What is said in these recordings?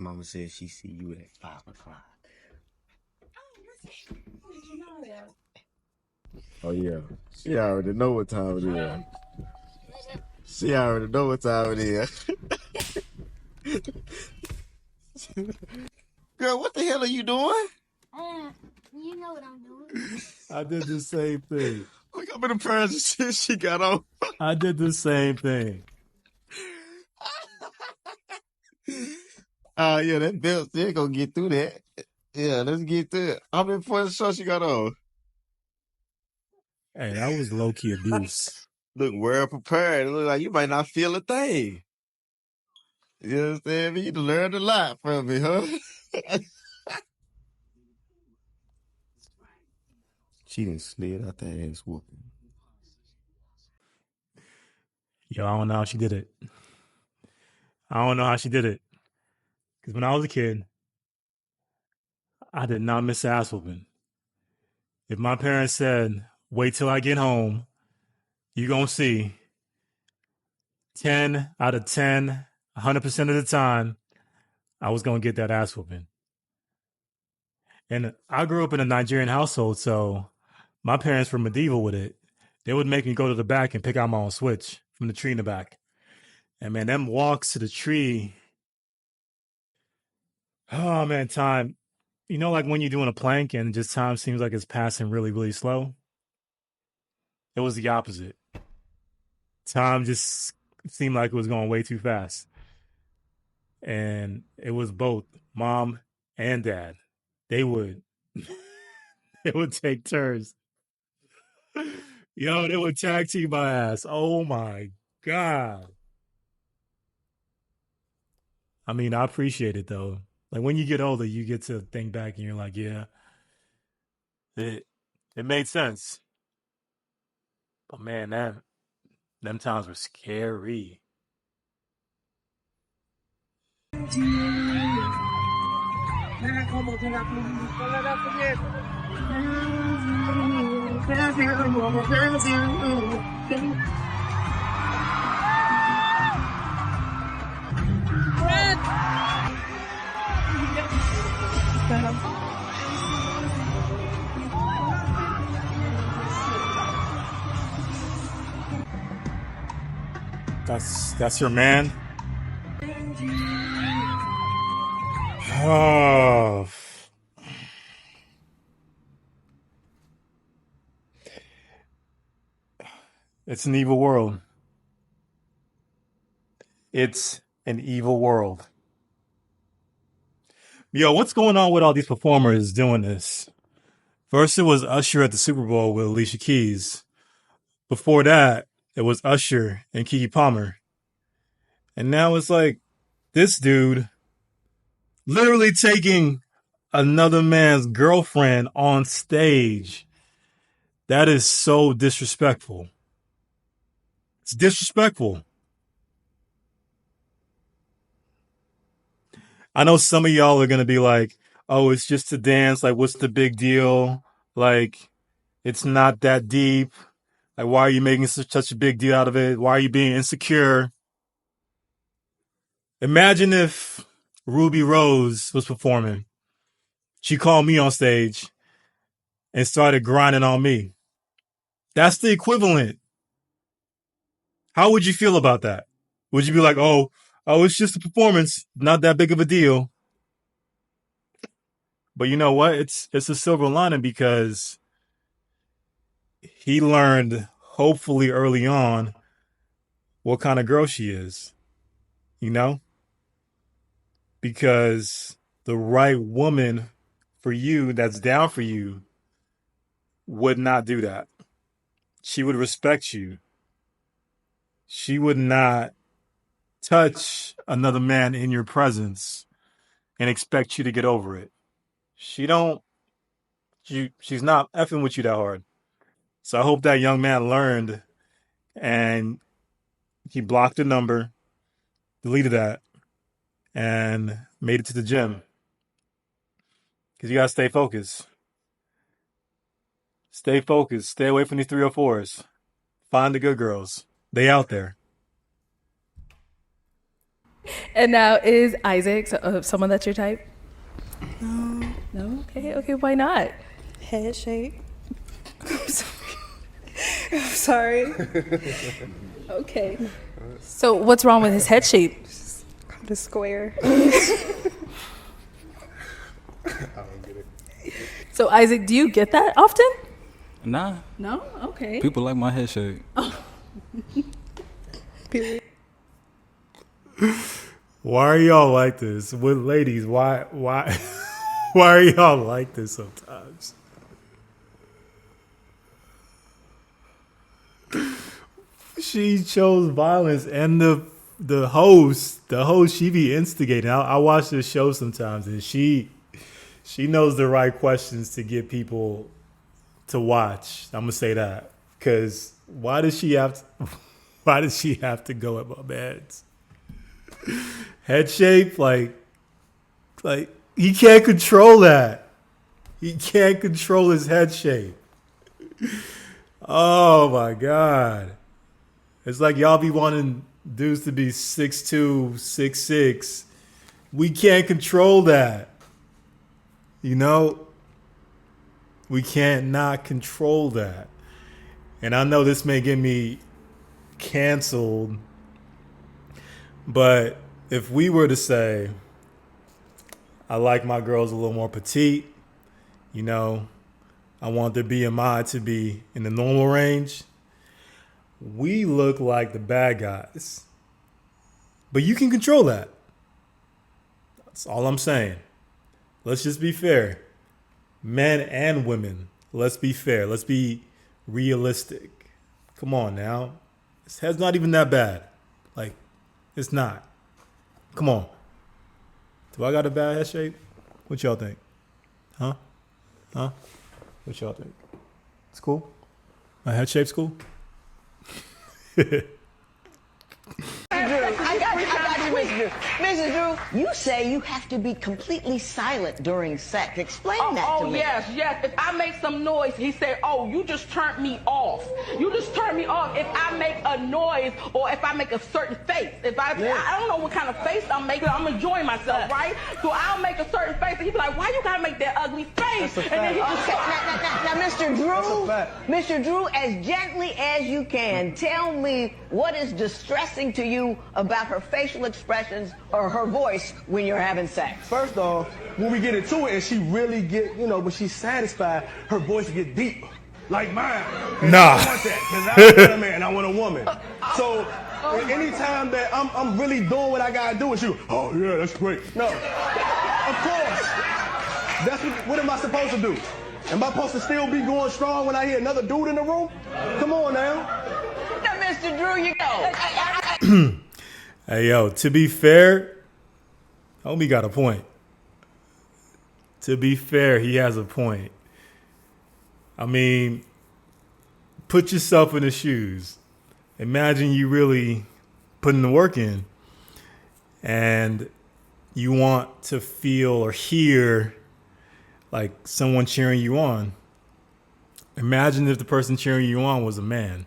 Mama said she see you at 5 o'clock. Oh yeah. She already know what time it is. She already know what time it is. Girl, what the hell are you doing? Uh, you know what I'm doing. I did the same thing. Look how many pairs of shit she got on. I did the same thing. Yeah, that belt still gonna get through that. Yeah, let's get through it. How many points of show she got on? Hey, that was low key abuse. Look well prepared. It look like you might not feel a thing. You understand me? You learned a lot from me, huh? She done slid out that ass whooping. Yo, I don't know how she did it. I don't know how she did it. Because when I was a kid, I did not miss ass whooping. If my parents said, wait till I get home, you gonna see 10 out of 10, 100% of the time, I was gonna get that ass whooping. And I grew up in a Nigerian household, so my parents were medieval with it. They would make me go to the back and pick out my own switch from the tree in the back. And man, them walks to the tree. Oh man, time. You know, like when you're doing a plank and just time seems like it's passing really, really slow? It was the opposite. Time just seemed like it was going way too fast. And it was both mom and dad. They would they would take turns. Yo, they would tag team my ass. Oh my God. I mean, I appreciate it though. Like when you get older, you get to think back and you're like, yeah, it it made sense. But man, them times were scary. That's your man. Oh, it's an evil world. It's an evil world. Yo, what's going on with all these performers doing this? First, it was Usher at the Super Bowl with Alicia Keys. Before that, it was Usher and Keke Palmer. And now it's like this dude literally taking another man's girlfriend on stage. That is so disrespectful. It's disrespectful. I know some of y'all are going to be like, oh, it's just a dance. Like, what's the big deal? Like, it's not that deep. Like, why are you making such a big deal out of it? Why are you being insecure? Imagine if Ruby Rose was performing. She called me on stage and started grinding on me. That's the equivalent. How would you feel about that? Would you be like, oh, it's just a performance, not that big of a deal? But you know what? It's a silver lining because he learned, hopefully early on, what kind of girl she is, you know? Because the right woman for you that's down for you would not do that. She would respect you. She would not touch another man in your presence and expect you to get over it. She don't she's not effing with you that hard. So I hope that young man learned and he blocked the number, deleted that, and made it to the gym. Because you gotta stay focused. Stay focused. Stay away from these 304s. Find the good girls. They out there. And now, is Isaac someone that's your type? No? Okay, okay, why not? Head shape. I'm sorry. I'm sorry. Okay. So, what's wrong with his head shape? Kind of square. So, Isaac, do you get that often? Nah, No? Okay. people like my head shape. Period. Why are y'all like this? With ladies, why why are y'all like this sometimes? She chose violence, and the host, she be instigating. I watch this show sometimes, and she knows the right questions to get people to watch. I'm gonna say that because why does she have to go at my man's head shape? Like he can't control that. He can't control his head shape. Oh my god. It's like y'all be wanting dudes to be 6'2", 6'6". We can't control that. You know? We can't not control that. And I know this may get me canceled, but if we were to say, I like my girls a little more petite, you know, I want their BMI to be in the normal range, we look like the bad guys. But you can control that. That's all I'm saying. Let's just be fair. Men and women, let's be fair. Let's be realistic. Come on now. His head's not even that bad. Like, it's not. Come on. Do I got a bad head shape? What y'all think? Huh? What y'all think? It's cool? My head shape's cool? I got you, Mrs. Drew. Mrs. Drew, you say you have to be completely silent during sex. Explain that to me. Yes. If I make some noise, he said, oh, you just turned me off. You just turned me off if I make a noise or if I make a certain face. I don't know what kind of face I'm making. I'm enjoying myself, right? So I'll make a certain face, and he'll be like, why you gotta make that ugly face? And then he just Now, Mr. Drew, as gently as you can, tell me what is distressing to you about her facial expressions or her voice when you're having sex. First off, when we get into it and she really get, when she's satisfied, her voice get deep, like mine. And Nah. I want that, because I want a man, I want a woman. So, anytime that I'm really doing what I gotta do, and she goes, oh yeah, that's great. No, of course. That's what am I supposed to do? Am I supposed to still be going strong when I hear another dude in the room? Come on now. Now, Mr. Drew, you go. Hey, yo, to be fair, homie got a point. To be fair, he has a point. I mean, put yourself in his shoes. Imagine you really putting the work in and you want to feel or hear like someone cheering you on. Imagine if the person cheering you on was a man.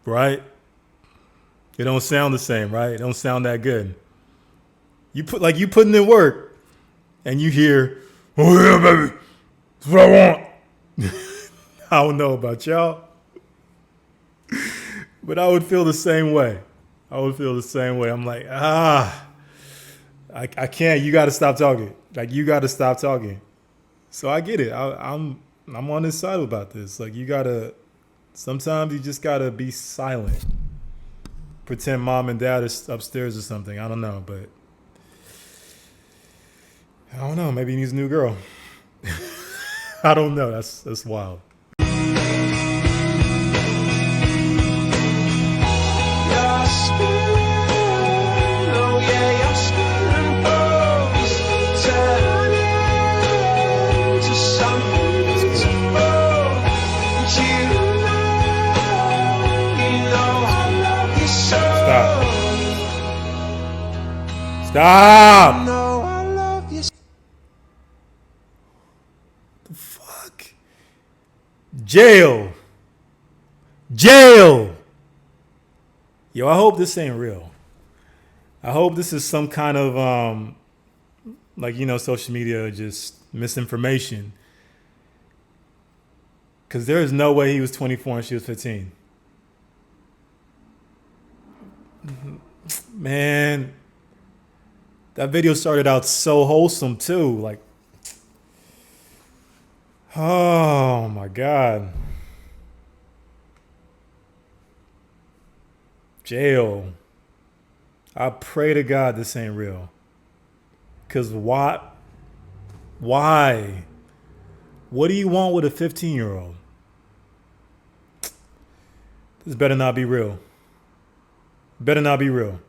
Right? It don't sound the same, right? It don't sound that good. You putting in work and you hear, oh yeah, baby, that's what I want. I don't know about y'all, but I would feel the same way. I'm like, I can't. You got to stop talking. So I get it. I'm on his side about this. Like, sometimes you just gotta be silent. Pretend mom and dad is upstairs or something. I don't know, but I don't know. Maybe he needs a new girl. I don't know. That's wild. Stop! The fuck? Jail. Yo, I hope this ain't real. I hope this is some kind of like, you know, social media just misinformation. Because there is no way he was 24 and she was 15. Man, that video started out so wholesome too. Like, oh my God. Jail. I pray to God this ain't real. Because why? Why? What do you want with a 15-year-old? This better not be real. Better not be real.